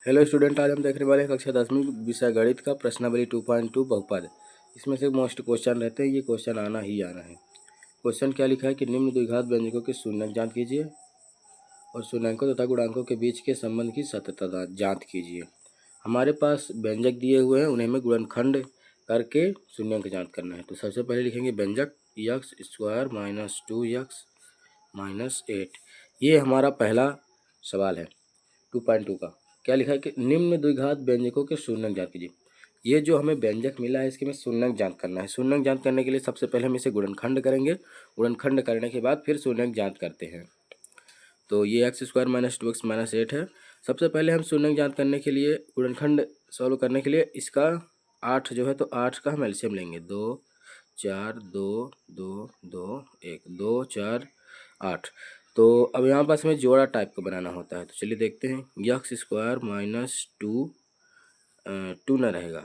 Hello student, आज हम देखने वाले हैं कक्षा 10वीं विषय गणित का प्रश्नावली 2.2 बहुपद। इसमें से मोस्ट क्वेश्चन रहते हैं, ये क्वेश्चन आना ही आना है। क्वेश्चन क्या लिखा है कि निम्न द्विघात व्यंजकों के शून्यक ज्ञात कीजिए और शून्यकों तथा गुणांकों के बीच के संबंध की सत्यता ज्ञात कीजिए। हमारे पास व्यंजक दिए हुए हैं, उन्हें हमें गुणनखंड करके शून्यक ज्ञात करना है। तो सबसे पहले लिखेंगे व्यंजक x square minus 2x minus 8। ये हमारा पहला सवाल है 2.2 का। क्या लिखा है कि निम्न द्विघात व्यंजकों के शून्यक ज्ञात कीजिए। ये जो हमें व्यंजक मिला है इसके में शून्यक ज्ञात करना है। शून्यक ज्ञात करने के लिए सबसे पहले हम इसे गुणनखंड करेंगे। गुणनखंड करने के बाद फिर शून्यक ज्ञात करते हैं। तो ये x square minus 2x minus 8 है। सबसे पहले हम शून्यक ज्ञात करने के लिए गुणनखंड सॉल्व करने के लिए इसका 8 जो है, तो 8 का हम एलसीएम लेंगे। 2 4 2 2 2 1 2 4 8। तो अब यहाँ पास हमें जोड़ा टाइप का बनाना होता है। तो चलिए देखते हैं। यक्स स्क्वायर माइनस 2 न रहेगा,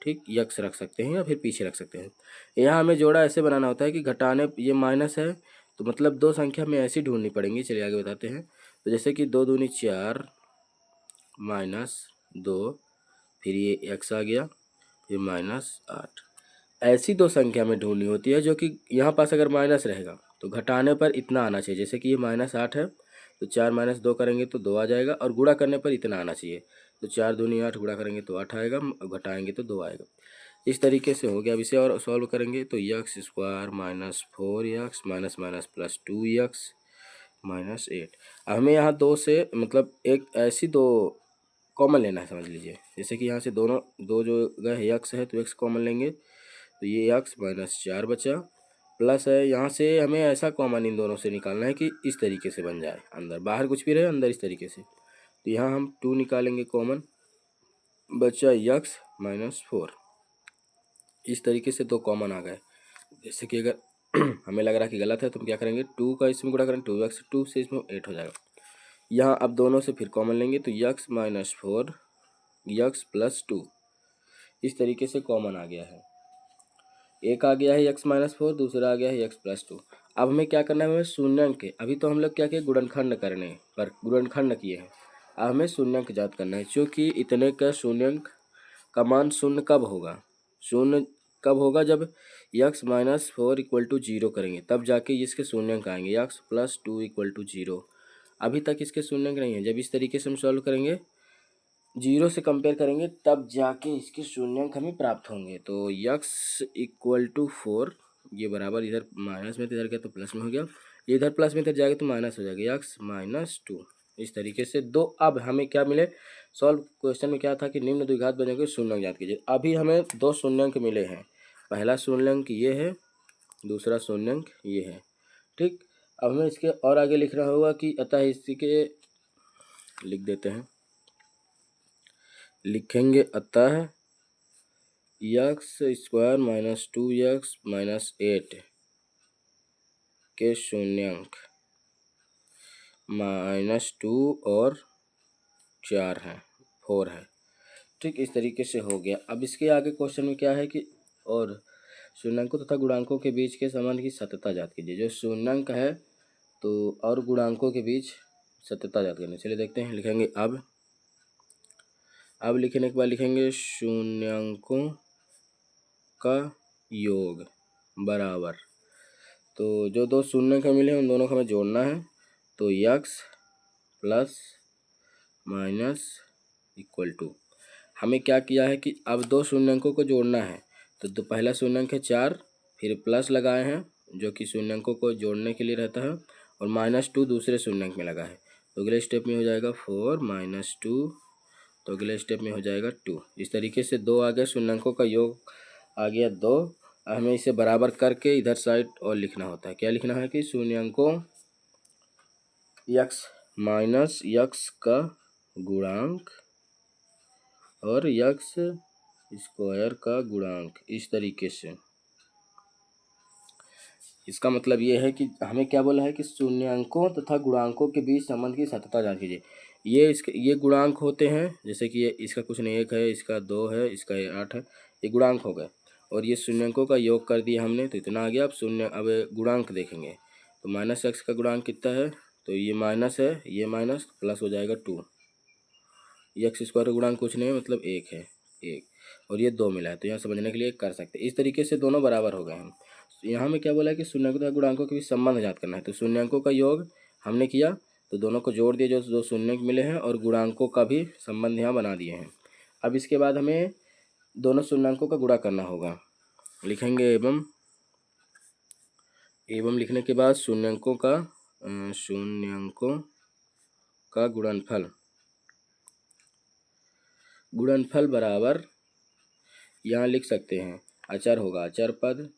ठीक, यक्स रख सकते हैं या फिर पीछे रख सकते हैं। यहाँ हमें जोड़ा ऐसे बनाना होता है कि घटाने, ये माइनस है तो मतलब दो संख्या हमें ऐसी ढूंढनी पड़ेंगी। चलिए आगे बताते हैं। तो जैसे कि 2 दूनी 4 माइनस 2, फिर ये एक्स आ गया, फिर माइनस 8। ऐसी दो संख्या में ढूंढनी होती है जो कि यहाँ पास अगर माइनस रहेगा तो घटाने पर इतना आना चाहिए। जैसे कि ये -8 है तो 4 माइनस 2 करेंगे तो 2 आ जाएगा, और गुणा करने पर इतना आना चाहिए। तो 4 दूनी 8, गुणा करेंगे तो 8 आएगा, घटाएंगे तो 2 आएगा। इस तरीके से हो गया। अब इसे और सॉल्व करेंगे तो x square minus 4x minus minus plus 2x minus 8। अब हमें यहाँ दो से मतलब एक ऐसी दो कॉमन लेना है, समझ लीजिए। जैसे कि यहाँ से दोनों दो जो गए यक्स है तो एक्स कॉमन लेंगे, तो ये यक्स माइनस 4 बचा, प्लस है यहाँ से हमें ऐसा कॉमन इन दोनों से निकालना है कि इस तरीके से बन जाए, अंदर बाहर कुछ भी रहे, अंदर इस तरीके से। तो यहाँ हम 2 निकालेंगे कॉमन, बचा यक्स माइनस 4। इस तरीके से दो कॉमन आ गए। जैसे कि अगर हमें लग रहा है कि गलत है तो हम क्या करेंगे, 2 का इसमें गुणा करेंगे, 2x 2 से इसमें 8 हो जाएगा। यहाँ अब दोनों से फिर कॉमन लेंगे तो यक्स माइनस 4 यक्स प्लस 2। इस तरीके से कॉमन आ गया है। एक आ गया है यक्स माइनस 4, दूसरा आ गया है यक्स प्लस 2। अब हमें क्या करना है, हमें शून्यंक के, अभी तो हम लोग क्या किए, गुणनखंड करने पर गुणनखंड किए हैं। अब हमें शून्यंक ज्ञात करना है। क्योंकि इतने का शून्यंक का मान शून्य कब होगा, शून्य कब होगा, जब यक्स माइनस 4 इक्वल टू 0 करेंगे, तब जाके इसके शून्यंक आएंगे। यक्स प्लस 2 इक्वल टू 0, अभी तक इसके शून्यंक नहीं है। जब इस तरीके से हम सॉल्व करेंगे, 0 से कंपेयर करेंगे, तब जाके इसके शून्यंक हमें प्राप्त होंगे। तो यक्स इक्वल टू 4, ये बराबर, इधर माइनस में तो इधर क्या तो प्लस में हो गया, इधर प्लस में इधर जाएगा तो माइनस हो जाएगा, यक्स माइनस 2। इस तरीके से दो। अब हमें क्या मिले, सॉल्व क्वेश्चन में क्या था कि निम्न द्विघात व्यंजकों के शून्यंक ज्ञात कीजिए। अभी हमें दो शून्यंक मिले हैं, पहला शून्यंक ये है, दूसरा शून्यंक ये है, ठीक। अब हमें इसके और आगे लिखना होगा कि अतः इसी के लिख देते हैं, लिखेंगे अतः x square minus 2x minus 8 के शून्यंक -2 और 4 है, 4 है, ठीक। इस तरीके से हो गया। अब इसके आगे क्वेश्चन में क्या है कि और शून्यंकों तथा गुणांकों के बीच के संबंध की सत्यता ज्ञात कीजिए। जो शून्यंक है तो और गुणांकों के बीच सत्यता ज्ञात करनी। चलिए देखते हैं। लिखेंगे अब लिखने के बाद लिखेंगे शून्यंकों का योग बराबर, तो जो दो शून्यंक मिले हैं उन दोनों को हमें जोड़ना है। तो x plus minus equal to, हमें क्या किया है कि अब दो शून्यंकों को जोड़ना है। तो पहला शून्यंक है 4, फिर प्लस लगाए हैं जो कि शून्यंकों को जोड़ने के लिए रहता है, और -2 दूसरे शून्यंक में लगा है। तो अगले स्टेप में हो जाएगा 4 माइनस 2, तो अगले स्टेप में हो जाएगा 2। इस तरीके से दो आ गया, शून्यंकों का योग आ गया 2। हमें इसे बराबर करके इधर साइड और लिखना होता है। क्या लिखना है कि शून्यंकों यक्स माइनस यक्स का गुणांक और यक्स स्क्वायर का गुणांक, इस तरीके से। इसका मतलब ये है कि हमें क्या बोला है कि शून्यंकों तथा गुणांकों के बीच संबंध की सत्यता जांच कीजिए। ये गुणांक होते हैं, जैसे कि ये इसका कुछ नहीं, 1 है, इसका 2 है, इसका 8 है, ये गुणांक हो गए। और ये शून्यंकों का योग कर दिया हमने तो इतना आ गया। अब गुणांक देखेंगे तो -x का गुणांक कितना है, तो ये माइनस है, ये माइनस प्लस हो जाएगा 2। एक्स स्क्वायर का गुणांक कुछ नहीं है, मतलब 1 है, 1, और ये 2 मिला है, तो यहाँ समझने के लिए कर सकते हैं। इस तरीके से दोनों बराबर हो गए हैं। यहाँ में क्या बोला है कि शून्याङ्कों तथा गुणांकों के बीच संबंध ज्ञात करना है। तो शून्याङ्कों का योग हमने किया, तो दोनों को जोड़ दिए, जो दो शून्य मिले हैं, और गुणांकों का भी संबंध यहाँ बना दिए हैं। अब इसके बाद हमें दोनों शून्याङ्कों का गुणा करना होगा। लिखेंगे एवं लिखने के बाद शून्याङ्कों का गुणनफल बराबर, यहाँ लिख सकते हैं अचर होगा अचर पद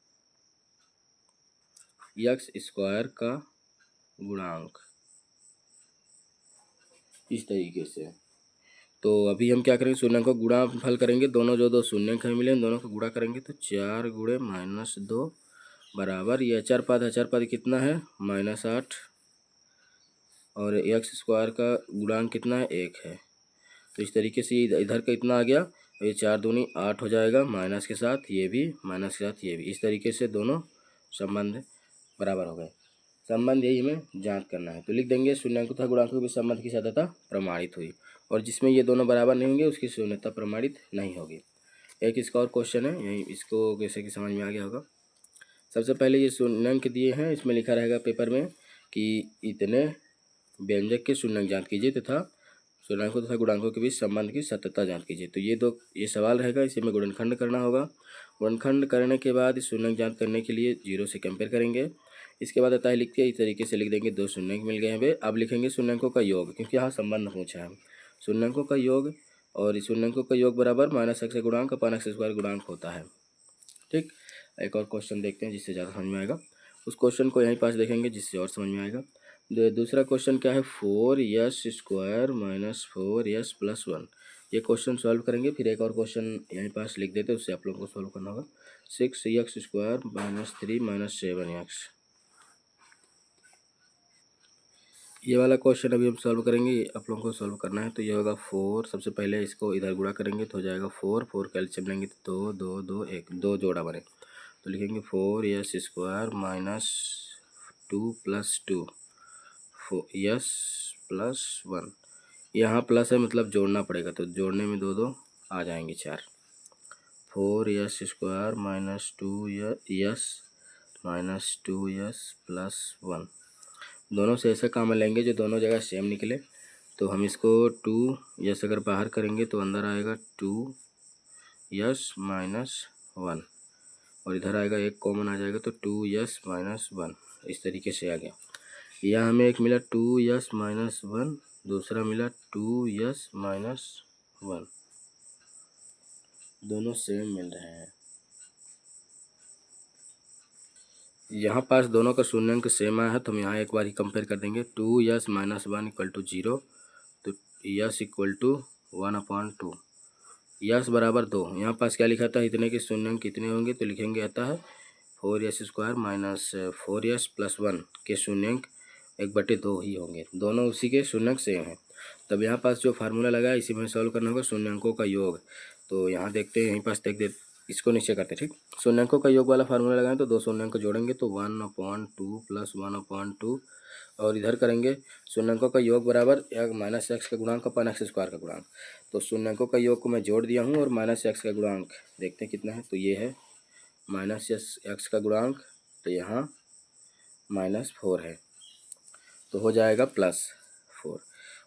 एक्स स्क्वायर का गुणांक, इस तरीके से। तो अभी हम क्या करेंगे, शून्याङ्कों का गुणनफल करेंगे। दोनों जो दो शून्याङ्क हमें मिले, दोनों का गुणा करेंगे, तो 4 गुणे -2 बराबर, ये अचर पद कितना है, -8, और एक्स स्क्वायर का गुणांक कितना है, 1 है। तो इस तरीके से इधर का इतना आ गया, ये 4 दूनी 8 हो जाएगा, माइनस के साथ ये भी, माइनस के साथ ये भी। इस तरीके से दोनों संबंध बराबर हो गए। संबंध यही हमें जांच करना है। तो लिख देंगे शून्याङ्कों तथा गुणांकों के संबंध की सत्यता प्रमाणित हुई, और जिसमें ये दोनों बराबर नहीं होंगे उसकी शून्यता प्रमाणित नहीं होगी। एक इसका और क्वेश्चन है, यही इसको जैसे कि समझ में आ गया होगा। सबसे पहले ये शून्याङ्क दिए हैं, इसमें लिखा रहेगा पेपर में कि इतने व्यंजक के शून्याङ्क ज्ञात कीजिए तथा शून्याङ्कों तथा गुणांकों के बीच संबंध की सत्यता ज्ञात कीजिए। तो ये सवाल रहेगा, इसे में गुणनखंड करना होगा। गुणनखंड करने के बाद शून्याङ्क ज्ञात करने के लिए 0 से कंपेयर करेंगे। इसके बाद आता है लिख के इस तरीके से लिख देंगे, 2 शून्याङ्क मिल गए हैं वे। अब लिखेंगे शून्याङ्कों का योग, क्योंकि यहाँ संबंध पूछा है। शून्याङ्कों का योग, और शून्याङ्कों का योग बराबर -x का गुणांक अपन x स्क्वायर गुणांक होता है। ठीक, एक और क्वेश्चन देखते हैं जिससे ज़्यादा समझ में आएगा। उस क्वेश्चन को यहीं पास देखेंगे जिससे और समझ में आएगा। दूसरा क्वेश्चन क्या है, 4s स्क्वायर -4s + 1। ये क्वेश्चन सॉल्व करेंगे। फिर एक और क्वेश्चन यहीं पास लिख देते हैं, उससे आप लोगों को सॉल्व करना होगा। 6x स्क्वायर -3 -7x, ये वाला क्वेश्चन अभी हम सॉल्व करेंगे, आप लोगों को सॉल्व करना है। तो ये होगा 4, सबसे पहले इसको इधर गुणा करेंगे तो हो जाएगा 4 कैल्शियम लेंगे तो 2 2 2 1, 2 जोड़ा बने, तो लिखेंगे 4s स्क्वायर -2 + 2 4s + 1। यहाँ प्लस है मतलब जोड़ना पड़ेगा, तो जोड़ने में 2 2 आ जाएंगे 4। 4s स्क्वायर -2s + 1, दोनों से ऐसा कॉमन लेंगे जो दोनों जगह सेम निकले। तो हम इसको 2s अगर बाहर करेंगे तो अंदर आएगा 2s - 1, और इधर आएगा 1 कॉमन आ जाएगा, तो 2s - 1, इस तरीके से आ गया। यहाँ हमें एक मिला 2s - 1, दूसरा मिला 2s - 1, दोनों सेम मिल रहे हैं। यहाँ पास दोनों का शून्याङ्क सेम आया है, तो हम यहाँ एक बार ही कंपेयर कर देंगे। 2s - 1 = 0, तो s = 1/2, यस बराबर 2। यहाँ पास क्या लिखा था, इतने के शून्याङ्क कितने होंगे, तो लिखेंगे आता है 4s स्क्वायर -4s + 1 के शून्याङ्क 1/2 ही होंगे, दोनों उसी के शून्याङ्क सेम हैं। तब यहाँ पास जो फार्मूला लगा है इसी में सॉल्व करना होगा, शून्याङ्कों का योग। तो यहाँ देखते हैं, यहीं पास देख दे, इसको नीचे करते हैं। ठीक, शून्याङ्कों का योग वाला फार्मूला लगाएं तो 2 शून्याङ्क जोड़ेंगे तो 1/2 + 1/2, और इधर करेंगे शून्याङ्कों का योग बराबर -x का गुणांक अपन x स्क्वायर का गुणांक। तो शून्याङ्कों का योग को मैं जोड़ दिया हूँ, और -x का गुणांक देखते हैं कितना है, तो ये है -x का गुणांक, तो यहाँ -4 है, तो हो जाएगा +4।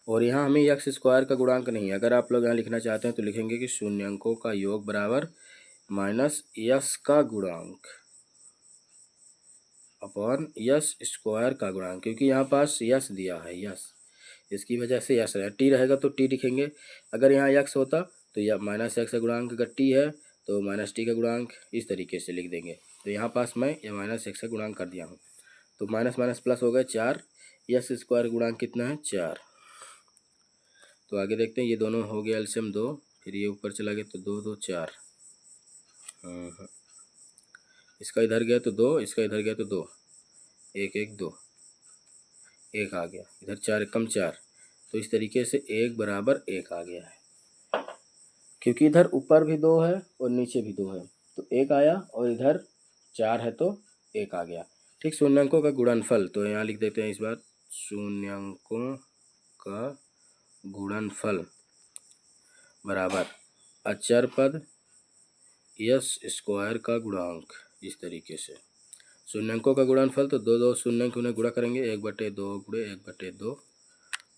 और यहाँ हमें x स्क्वायर का गुणांक नहीं है, अगर आप लोग यहाँ लिखना चाहते हैं तो लिखेंगे कि शून्याङ्कों का योग बराबर -s का गुणांक अपॉन s स्क्वायर का गुणांक, क्योंकि यहाँ पास s दिया है, यस, इसकी वजह से s है। t रहेगा तो t लिखेंगे, अगर यहाँ x होता तो यह -x का गुणांक, अगर t है तो -t का गुणांक, इस तरीके से लिख देंगे। तो यहाँ पास मैं यह -x का गुणांक कर दिया हूँ, तो माइनस माइनस प्लस हो गए 4, s स्क्वायर गुणांक कितना है 4। तो आगे देखते हैं, ये दोनों हो गया एलसीएम 2, फिर ये ऊपर चला गया तो 2 2 4, इसका इधर गया तो 2, इसका इधर गया तो 2, 1 1 2, 1 आ गया, इधर 4 कम 4, तो इस तरीके से 1 बराबर 1 आ गया है, क्योंकि इधर ऊपर भी 2 है और नीचे भी 2 है, तो 1 आया, और इधर 4 है तो 1 आ गया। ठीक, शून्याङ्कों का गुणनफल, तो यहाँ लिख देते हैं इस बार, शून्याङ्कों का गुणनफल बराबर अचर पद यस स्क्वायर का गुणांक। इस तरीके से शून्यंकों का गुणनफल तो दो दो शून्यंक उन्हें गुणा करेंगे 1/2 गुणे 1/2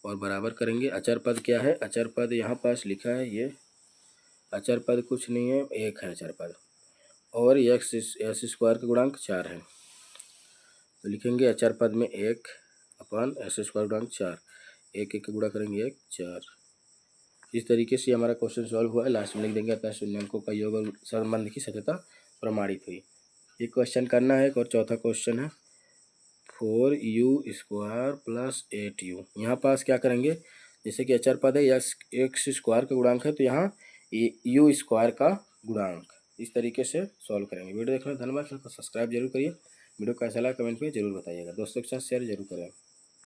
और बराबर करेंगे। अचर पद क्या है? अचर पद यहाँ पास लिखा है, ये अचर पद कुछ नहीं है, 1 है अचर पद और एक्स एस स्क्वायर का गुणांक 4 है। तो लिखेंगे अचर पद में 1 अपन एस स्क्वायर गुणांक 4, 1 1 का गुणा करेंगे 1 4। इस तरीके से हमारा क्वेश्चन सॉल्व हुआ है। लास्ट में लिख देंगे अतः शून्यंकों का योग और संबंध की सत्यता प्रमाणित हुई। ये क्वेश्चन करना है। एक और चौथा क्वेश्चन है 4u स्क्वायर प्लस 8u। यहाँ पास क्या करेंगे, जैसे कि अचर पद है एक्स स्क्वायर का गुणांक है तो यहाँ यू स्क्वायर का गुणांक। इस तरीके से सॉल्व करेंगे। वीडियो देखने धन्यवाद। सब्सक्राइब जरूर करिए। वीडियो कैसा लगा कमेंट में जरूर बताइएगा। दोस्तों के साथ शेयर जरूर करें।